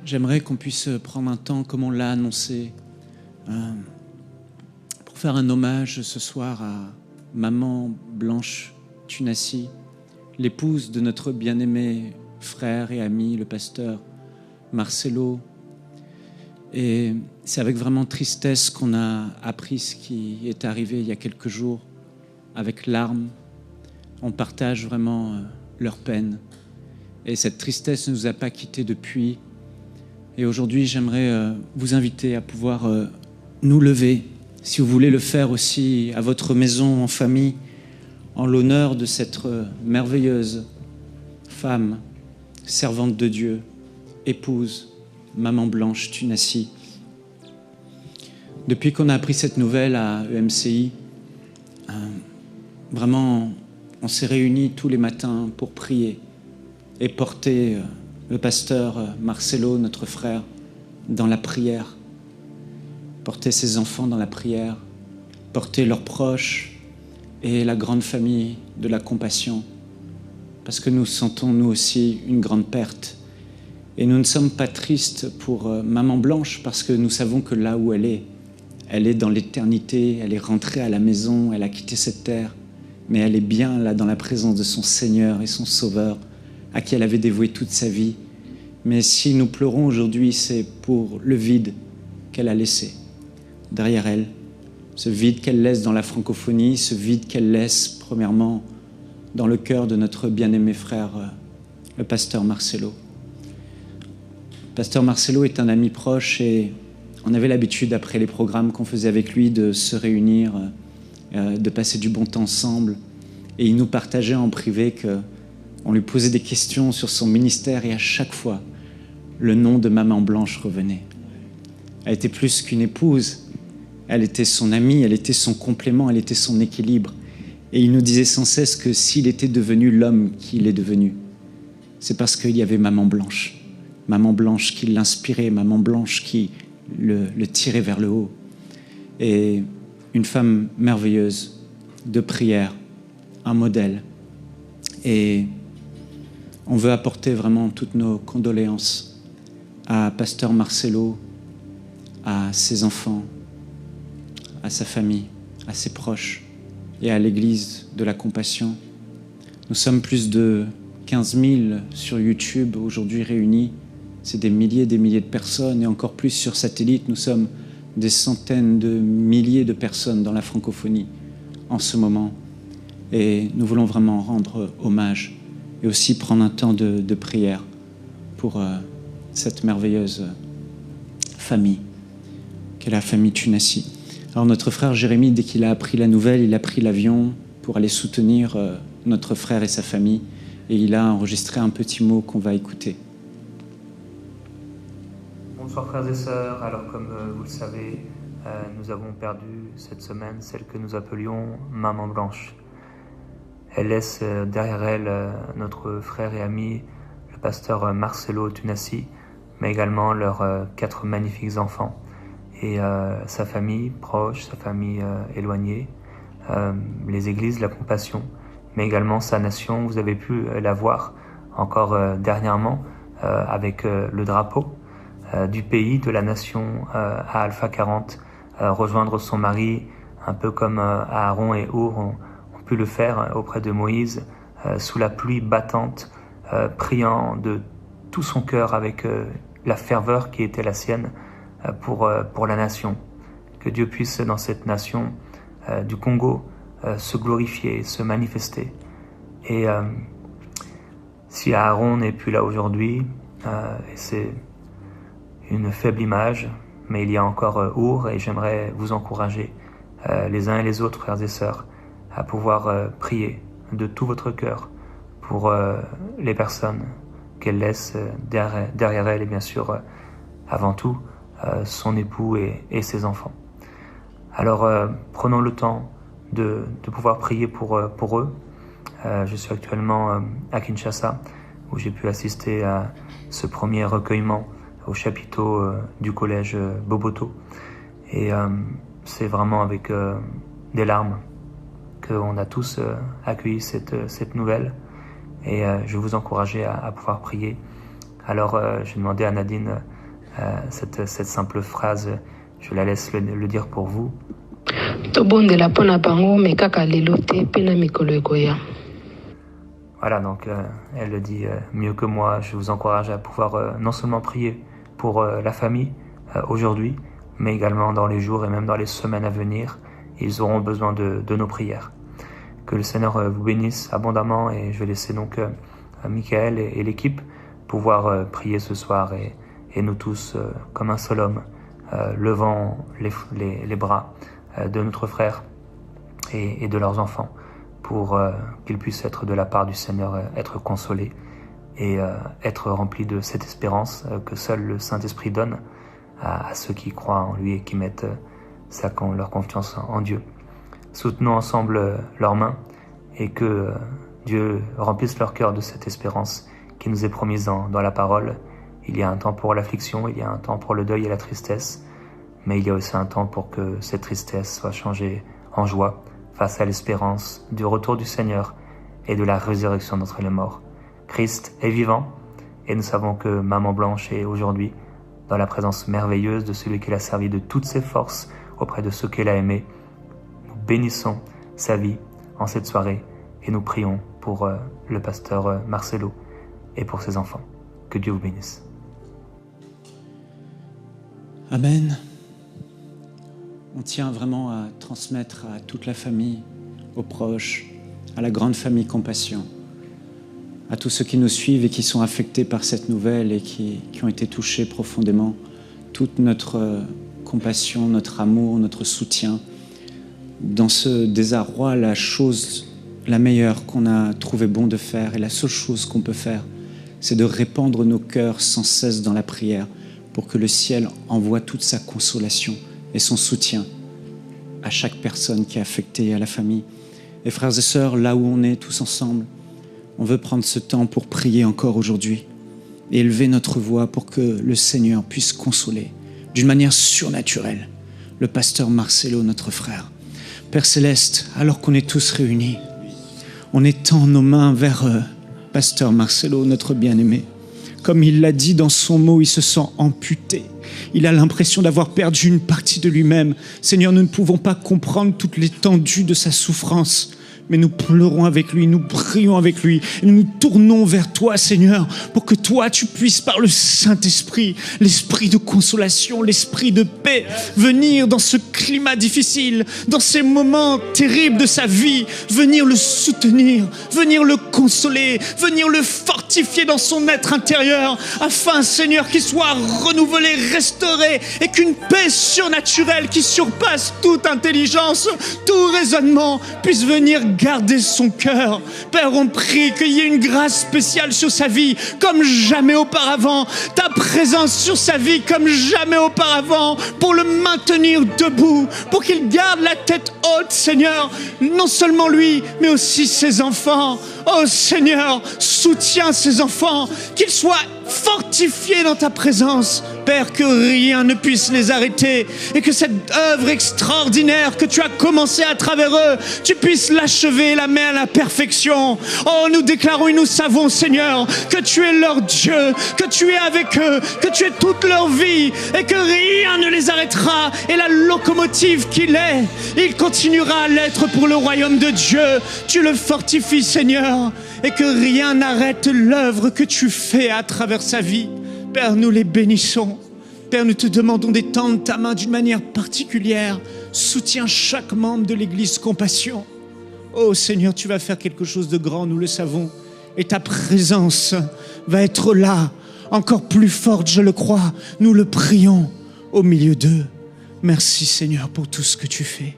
J'aimerais qu'on puisse prendre un temps, comme on l'a annoncé, pour faire un hommage ce soir à Maman Blanche Tunassi, l'épouse de notre bien-aimé frère et ami, le pasteur Marcelo. Et c'est avec vraiment tristesse qu'on a appris ce qui est arrivé il y a quelques jours. Avec larmes, on partage vraiment leur peine. Et cette tristesse ne nous a pas quittés depuis. Et aujourd'hui, j'aimerais vous inviter à pouvoir nous lever, si vous voulez le faire aussi à votre maison, en famille, en l'honneur de cette merveilleuse femme, servante de Dieu, épouse, Maman Blanche Tunassi. Depuis qu'on a appris cette nouvelle à EMCI, vraiment, on s'est réunis tous les matins pour prier et porter le pasteur Marcelo, notre frère, dans la prière, porter ses enfants dans la prière, porter leurs proches et la grande famille de la compassion, parce que nous sentons, nous aussi, une grande perte. Et nous ne sommes pas tristes pour Maman Blanche, parce que nous savons que là où elle est dans l'éternité, elle est rentrée à la maison, elle a quitté cette terre, mais elle est bien là dans la présence de son Seigneur et son Sauveur, à qui elle avait dévoué toute sa vie. Mais si nous pleurons aujourd'hui, c'est pour le vide qu'elle a laissé derrière elle, ce vide qu'elle laisse dans la francophonie, ce vide qu'elle laisse premièrement dans le cœur de notre bien-aimé frère, le pasteur Marcelo. Le pasteur Marcelo est un ami proche et on avait l'habitude, après les programmes qu'on faisait avec lui, de se réunir, de passer du bon temps ensemble. Et il nous partageait en privé qu'on lui posait des questions sur son ministère et à chaque fois, le nom de Maman Blanche revenait. Elle était plus qu'une épouse, elle était son amie, elle était son complément, elle était son équilibre. Et il nous disait sans cesse que s'il était devenu l'homme qu'il est devenu, c'est parce qu'il y avait Maman Blanche qui l'inspirait, Maman Blanche qui le tirait vers le haut. Et une femme merveilleuse, de prière, un modèle. Et on veut apporter vraiment toutes nos condoléances à pasteur Marcelo, à ses enfants, à sa famille, à ses proches et à l'église de la Compassion. Nous sommes plus de 15 000 sur YouTube aujourd'hui réunis. C'est des milliers de personnes et encore plus sur satellite. Nous sommes des centaines de milliers de personnes dans la francophonie en ce moment. Et nous voulons vraiment rendre hommage et aussi prendre un temps de prière pour cette merveilleuse famille qu'est la famille Tunassi. Alors notre frère Jérémy, dès qu'il a appris la nouvelle, il a pris l'avion pour aller soutenir notre frère et sa famille et il a enregistré un petit mot qu'on va écouter. Bonsoir frères et sœurs, alors comme vous le savez, nous avons perdu cette semaine celle que nous appelions Maman Blanche. Elle laisse derrière elle notre frère et ami, le pasteur Marcelo Tunassi, mais également leurs 4 magnifiques enfants et sa famille proche, sa famille éloignée, les églises, la compassion, mais également sa nation. Vous avez pu la voir encore dernièrement avec le drapeau du pays, de la nation à Alpha 40, rejoindre son mari, un peu comme Aaron et Our ont pu le faire auprès de Moïse, sous la pluie battante, priant de tout son cœur avec la ferveur qui était la sienne pour la nation. Que Dieu puisse dans cette nation du Congo se glorifier, se manifester. Et si Aaron n'est plus là aujourd'hui, et c'est une faible image, mais il y a encore Our, et j'aimerais vous encourager les uns et les autres, frères et sœurs, à pouvoir prier de tout votre cœur pour les personnes qu'elle laisse derrière elle, et bien sûr, avant tout, son époux et ses enfants. Alors, prenons le temps de pouvoir prier pour eux. Je suis actuellement à Kinshasa, où j'ai pu assister à ce premier recueillement au chapiteau du collège Boboto. Et c'est vraiment avec des larmes qu'on a tous accueilli cette nouvelle. Et je vais vous encourager à pouvoir prier Alors j'ai demandé à Nadine cette simple phrase, je la laisse le dire pour vous. Voilà, donc elle le dit mieux que moi. Je vous encourage à pouvoir non seulement prier pour la famille aujourd'hui, mais également dans les jours et même dans les semaines à venir. Ils auront besoin de nos prières. Que le Seigneur vous bénisse abondamment, et je vais laisser donc Michael et l'équipe pouvoir prier ce soir, et nous tous, comme un seul homme, levant les bras de notre frère et de leurs enfants, pour qu'ils puissent être de la part du Seigneur, être consolés et être remplis de cette espérance que seul le Saint-Esprit donne à ceux qui croient en lui et qui mettent leur confiance en Dieu. Soutenons ensemble leurs mains, et que Dieu remplisse leur cœur de cette espérance qui nous est promise dans la parole. Il y a un temps pour l'affliction, il y a un temps pour le deuil et la tristesse, mais il y a aussi un temps pour que cette tristesse soit changée en joie face à l'espérance du retour du Seigneur et de la résurrection d'entre les morts. Christ est vivant, et nous savons que Maman Blanche est aujourd'hui dans la présence merveilleuse de celui qui l'a servi de toutes ses forces auprès de ceux qu'elle a aimés. Nous bénissons sa vie en cette soirée, et nous prions pour le pasteur Marcelo et pour ses enfants. Que Dieu vous bénisse. Amen. On tient vraiment à transmettre à toute la famille, aux proches, à la grande famille Compassion, à tous ceux qui nous suivent et qui sont affectés par cette nouvelle et qui ont été touchés profondément, toute notre compassion, notre amour, notre soutien. Dans ce désarroi, la chose la meilleure qu'on a trouvé bon de faire, et la seule chose qu'on peut faire, c'est de répandre nos cœurs sans cesse dans la prière pour que le ciel envoie toute sa consolation et son soutien à chaque personne qui est affectée, à la famille. Et frères et sœurs, là où on est tous ensemble, on veut prendre ce temps pour prier encore aujourd'hui et élever notre voix pour que le Seigneur puisse consoler d'une manière surnaturelle le pasteur Marcelo, notre frère. Père Céleste, alors qu'on est tous réunis, on étend nos mains vers pasteur Marcelo, notre bien-aimé. Comme il l'a dit dans son mot, il se sent amputé. Il a l'impression d'avoir perdu une partie de lui-même. Seigneur, nous ne pouvons pas comprendre toute l'étendue de sa souffrance, mais nous pleurons avec lui, nous prions avec lui, et nous nous tournons vers toi, Seigneur, pour que toi, tu puisses, par le Saint-Esprit, l'esprit de consolation, l'esprit de paix, venir dans ce climat difficile, dans ces moments terribles de sa vie, venir le soutenir, venir le consoler, venir le fortifier dans son être intérieur, afin, Seigneur, qu'il soit renouvelé, restauré, et qu'une paix surnaturelle qui surpasse toute intelligence, tout raisonnement, puisse venir garder son cœur. Père, on prie qu'il y ait une grâce spéciale sur sa vie comme jamais auparavant, ta présence sur sa vie comme jamais auparavant, pour le maintenir debout, pour qu'il garde la tête haute, Seigneur, non seulement lui, mais aussi ses enfants. Oh Seigneur, soutiens ses enfants, qu'ils soient fortifiés dans ta présence. Père, que rien ne puisse les arrêter, et que cette œuvre extraordinaire que tu as commencée à travers eux, tu puisses l'achever, la mettre à la perfection. Oh, nous déclarons et nous savons, Seigneur, que tu es leur Dieu, que tu es avec eux, que tu es toute leur vie, et que rien ne les arrêtera. Et la locomotive qu'il est, il continuera à l'être pour le royaume de Dieu. Tu le fortifies, Seigneur, et que rien n'arrête l'œuvre que tu fais à travers sa vie. Père, nous les bénissons. Père, nous te demandons d'étendre ta main d'une manière particulière. Soutiens chaque membre de l'Église Compassion. Oh Seigneur, tu vas faire quelque chose de grand, nous le savons. Et ta présence va être là, encore plus forte, je le crois. Nous le prions au milieu d'eux. Merci Seigneur pour tout ce que tu fais.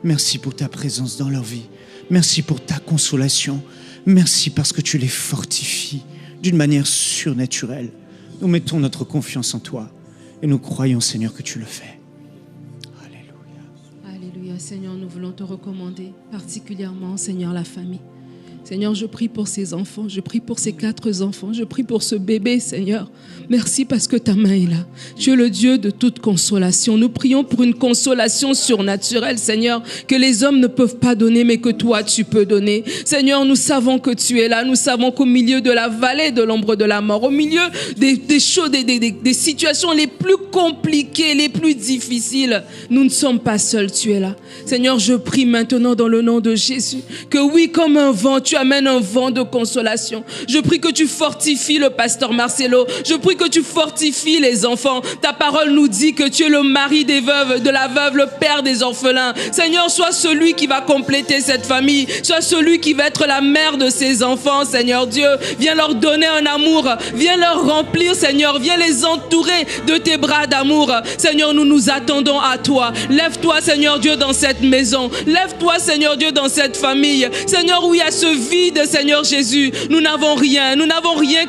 Merci pour ta présence dans leur vie. Merci pour ta consolation. Merci parce que tu les fortifies d'une manière surnaturelle. Nous mettons notre confiance en toi et nous croyons, Seigneur, que tu le fais. Alléluia. Alléluia, Seigneur, nous voulons te recommander particulièrement, Seigneur, la famille. Seigneur, je prie pour ces enfants, je prie pour ces 4 enfants, je prie pour ce bébé, Seigneur. Merci parce que ta main est là. Tu es le Dieu de toute consolation. Nous prions pour une consolation surnaturelle, Seigneur, que les hommes ne peuvent pas donner, mais que toi, tu peux donner. Seigneur, nous savons que tu es là. Nous savons qu'au milieu de la vallée de l'ombre de la mort, au milieu des choses, des situations les plus compliquées, les plus difficiles, nous ne sommes pas seuls, tu es là. Seigneur, je prie maintenant dans le nom de Jésus que oui, comme un vent, tu amènes un vent de consolation. Je prie que tu fortifies le pasteur Marcelo. Je prie que tu fortifies les enfants. Ta parole nous dit que tu es le mari des veuves, de la veuve, le père des orphelins. Seigneur, sois celui qui va compléter cette famille. Sois celui qui va être la mère de ces enfants, Seigneur Dieu. Viens leur donner un amour. Viens leur remplir, Seigneur. Viens les entourer de tes bras d'amour. Seigneur, nous nous attendons à toi. Lève-toi, Seigneur Dieu, dans cette maison. Lève-toi, Seigneur Dieu, dans cette famille. Seigneur, où il y a ce vide, Seigneur Jésus, nous n'avons rien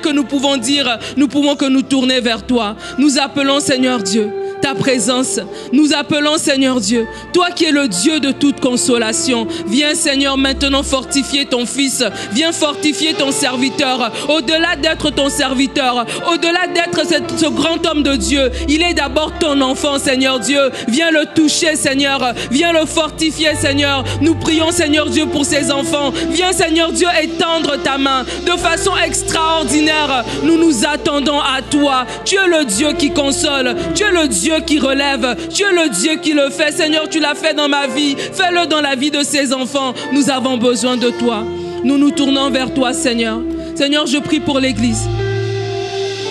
que nous pouvons dire, nous pouvons que nous tourner vers toi. Nous appelons, Seigneur Dieu, ta présence. Nous appelons, Seigneur Dieu, toi qui es le Dieu de toute consolation. Viens, Seigneur, maintenant fortifier ton fils. Viens fortifier ton serviteur. Au-delà d'être ton serviteur, au-delà d'être ce grand homme de Dieu, il est d'abord ton enfant, Seigneur Dieu. Viens le toucher, Seigneur. Viens le fortifier, Seigneur. Nous prions, Seigneur Dieu, pour ces enfants. Viens, Seigneur Dieu, étendre ta main de façon extraordinaire. Nous nous attendons à toi. Tu es le Dieu qui console. Tu es le Dieu qui relève. Tu es le Dieu qui le fait. Seigneur, tu l'as fait dans ma vie. Fais-le dans la vie de ces enfants. Nous avons besoin de toi. Nous nous tournons vers toi, Seigneur. Seigneur, je prie pour l'Église.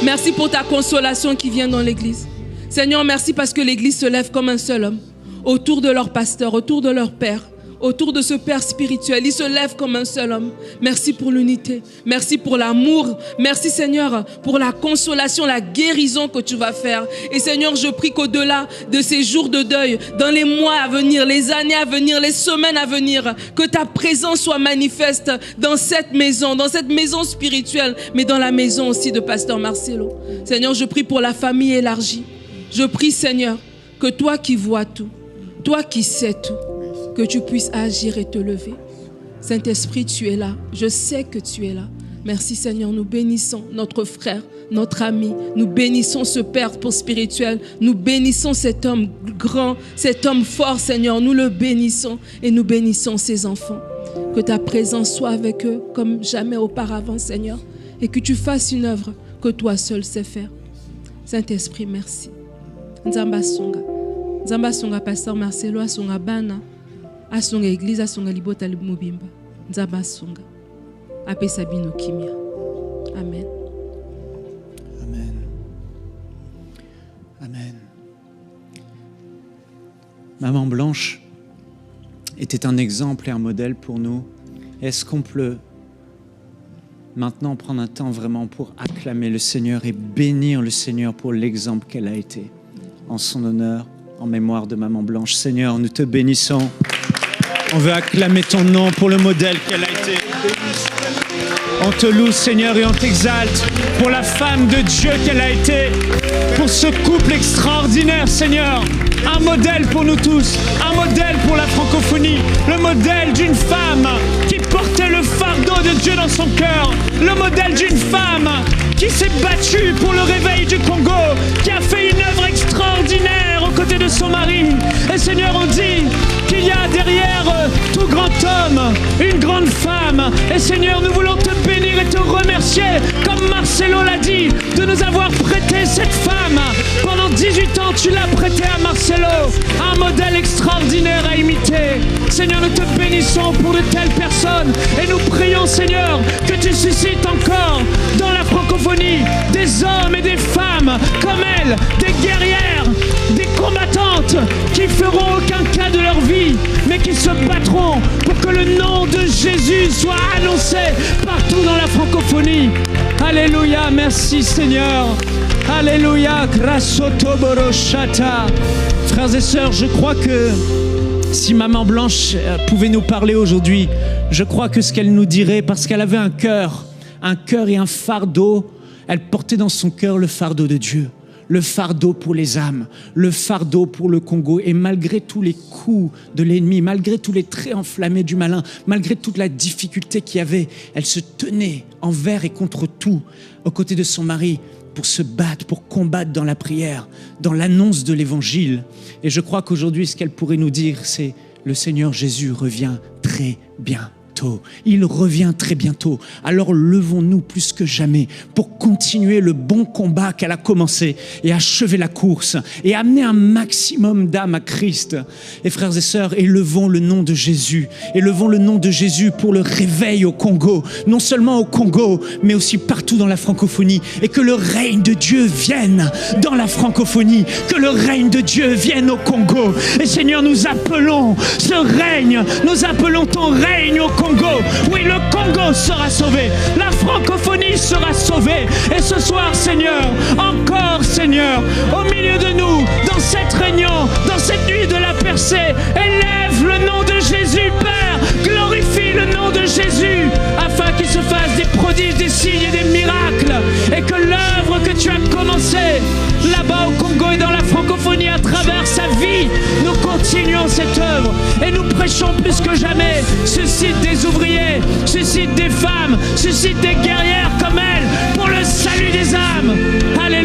Merci pour ta consolation qui vient dans l'Église. Seigneur, merci parce que l'Église se lève comme un seul homme. Autour de leur pasteur, autour de leur père. Autour de ce Père spirituel, il se lève comme un seul homme. Merci pour l'unité, merci pour l'amour, merci Seigneur pour la consolation, la guérison que tu vas faire. Et Seigneur, je prie qu'au-delà de ces jours de deuil, dans les mois à venir, les années à venir, les semaines à venir, que ta présence soit manifeste dans cette maison spirituelle, mais dans la maison aussi de Pasteur Marcelo. Seigneur, je prie pour la famille élargie. Je prie Seigneur, que toi qui vois tout, toi qui sais tout, que tu puisses agir et te lever. Saint-Esprit, tu es là. Je sais que tu es là. Merci Seigneur, nous bénissons notre frère, notre ami. Nous bénissons ce Père spirituel. Nous bénissons cet homme grand, cet homme fort, Seigneur. Nous le bénissons et nous bénissons ses enfants. Que ta présence soit avec eux comme jamais auparavant, Seigneur. Et que tu fasses une œuvre que toi seul sais faire. Saint-Esprit, merci. Nzamba Songa. Nzamba Songa, Pasteur Marcelo, Songa Bana. Asonga église, asonga libota mobimba. Nzaba songa. Ape sabino kimia. Amen. Amen. Amen. Maman Blanche était un exemple et un modèle pour nous. Est-ce qu'on peut maintenant prendre un temps vraiment pour acclamer le Seigneur et bénir le Seigneur pour l'exemple qu'elle a été, en son honneur, en mémoire de Maman Blanche. Seigneur, nous te bénissons. On veut acclamer ton nom pour le modèle qu'elle a été. On te loue, Seigneur, et on t'exalte pour la femme de Dieu qu'elle a été, pour ce couple extraordinaire, Seigneur. Un modèle pour nous tous, un modèle pour la francophonie, le modèle d'une femme qui portait le fardeau de Dieu dans son cœur, le modèle d'une femme qui s'est battue pour le réveil du Congo, qui a fait une œuvre extraordinaire aux côtés de son mari. Et Seigneur, on dit qu'il y a derrière tout grand homme une grande femme. Et Seigneur, nous voulons te bénir et te remercier, comme Marcelo l'a dit, de nous avoir prêté cette femme. Pendant 18 ans, tu l'as prêtée à Marcelo, un modèle extraordinaire à imiter. Seigneur, nous te bénissons pour de telles personnes et nous prions, Seigneur, que tu suscites encore dans la francophonie des hommes et des femmes comme elle, des guerrières, des combattantes qui feront aucun cas de leur vie, mais qui se battront pour que le nom de Jésus soit annoncé partout dans la francophonie. Alléluia, merci Seigneur. Alléluia, frères et sœurs, je crois que si Maman Blanche pouvait nous parler aujourd'hui, je crois que ce qu'elle nous dirait, parce qu'elle avait un cœur et un fardeau, elle portait dans son cœur le fardeau de Dieu, le fardeau pour les âmes, le fardeau pour le Congo. Et malgré tous les coups de l'ennemi, malgré tous les traits enflammés du malin, malgré toute la difficulté qu'il y avait, elle se tenait envers et contre tout aux côtés de son mari pour se battre, pour combattre dans la prière, dans l'annonce de l'évangile. Et je crois qu'aujourd'hui, ce qu'elle pourrait nous dire, c'est le Seigneur Jésus revient très bientôt. Il revient très bientôt. Alors levons-nous plus que jamais pour continuer le bon combat qu'elle a commencé et achever la course et amener un maximum d'âmes à Christ. Et frères et sœurs, élevons le nom de Jésus. Élevons le nom de Jésus pour le réveil au Congo. Non seulement au Congo, mais aussi partout dans la francophonie. Et que le règne de Dieu vienne dans la francophonie. Que le règne de Dieu vienne au Congo. Et Seigneur, nous appelons ce règne. Nous appelons ton règne au Congo. Oui, le Congo sera sauvé, la francophonie sera sauvée. Et ce soir, Seigneur, encore, Seigneur, au milieu de nous, dans cette réunion, dans cette nuit de la percée, élève le nom de Jésus, Père, glorifie le nom de Jésus, afin qu'il se fasse des prodiges, des signes et des miracles, et que l'œuvre que tu as commencée là-bas au Congo et dans la francophonie à travers sa vie, nous continuons cette œuvre et nous prêchons plus que jamais. Suscite des ouvriers, suscite des femmes, suscite des guerrières comme elle pour le salut des âmes. Alléluia.